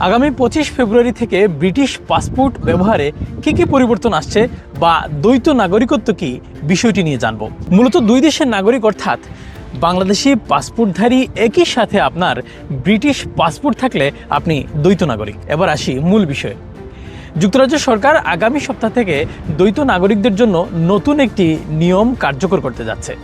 আগামী 25 ফেব্রুয়ারি থেকে British passport ব্যবহারে কি পরিবর্তন আসছে বা দ্বৈত নাগরিকত্ব কি, বিষয়টি নিয়ে জানব। মূলত দুই দেশের নাগরিক অর্থাৎ বাংলাদেশি পাসপোর্টধারী একই সাথে আপনার ব্রিটিশ পাসপোর্ট থাকলে আপনি দ্বৈত নাগরিক। এবার আসি মূল বিষয়ে। যুক্তরাজ্য সরকার আগামী সপ্তাহ থেকে দ্বৈত নাগরিকদের জন্য নতুন একটি নিয়ম কার্যকর করতে যাচ্ছে।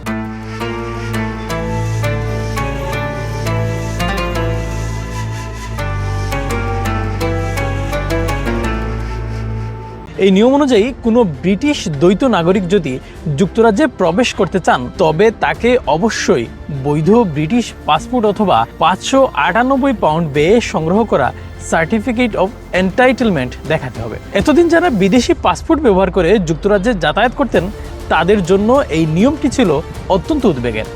এই নিয়ম অনুযায়ী কোনো ব্রিটিশ দ্বৈত নাগরিক যদি যুক্তরাজ্যে প্রবেশ করতে চান তবে তাকে অবশ্যই বৈধ ব্রিটিশ পাসপোর্ট অথবা 598 পাউন্ড ব্যয়ে সংগ্রহ করা সার্টিফিকেট অফ এন্টাইটেলমেন্ট দেখাতে হবে। এতদিন যারা বিদেশি পাসপোর্ট ব্যবহার করে যুক্তরাজ্যে যাতায়াত করতেন তাদের জন্য এই নিয়মটি ছিল অত্যন্ত উদ্বেগের,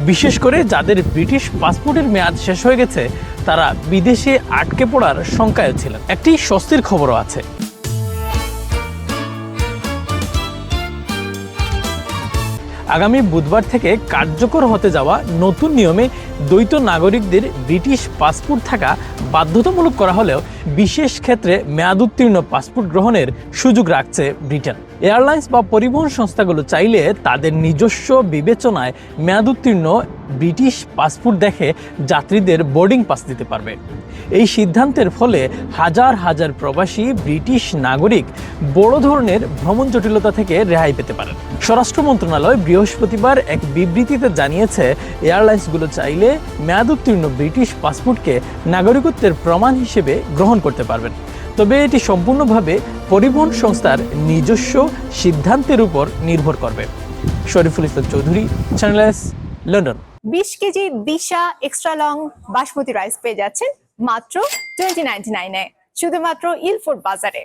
বিশেষ করে যাদের ব্রিটিশ পাসপোর্টের মেয়াদ শেষ হয়ে গেছে তারা বিদেশে আটকে পড়ার শঙ্কায় ছিলেন। একটি স্বস্তির খবরও আছে। আগামী বুধবার থেকে কার্যকর হতে যাওয়া নতুন নিয়মে দ্বৈত নাগরিকদের ব্রিটিশ পাসপোর্ট থাকা বাধ্যতামূলক করা হলেও বিশেষ ক্ষেত্রে মেয়াদোত্তীর্ণ পাসপোর্ট গ্রহণের সুযোগ রাখছে ব্রিটেন। এয়ারলাইন্স বা পরিবহন সংস্থাগুলো চাইলে তাদের নিজস্ব বিবেচনায় মেয়াদোত্তীর্ণ ব্রিটিশ পাসপোর্ট দেখে যাত্রীদের বোর্ডিং পাস দিতে পারবে। এই সিদ্ধান্তের ফলে হাজার হাজার প্রবাসী ব্রিটিশ নাগরিক বড় ধরনের ভ্রমণ জটিলতা থেকে রেহাই পেতে পারেন। স্বরাষ্ট্র মন্ত্রণালয় বৃহস্পতিবার এক বিবৃতিতে জানিয়েছে, এয়ারলাইন্সগুলো চাইলে মেয়াদোত্তীর্ণ ব্রিটিশ পাসপোর্টকে নাগরিকত্বের প্রমাণ হিসেবে গ্রহণ করতে পারবেন, তবে এটি সম্পূর্ণভাবে পরিবহন সংস্থার নিজস্ব সিদ্ধান্তের উপর নির্ভর করবে। Shariful Islam Chowdhury, channel S, London. 20 KG Disha extra long basmati rice পেয়ে যাচ্ছেন মাত্র 2099 এ, শুধুমাত্র ইলফোর্ড বাজারে।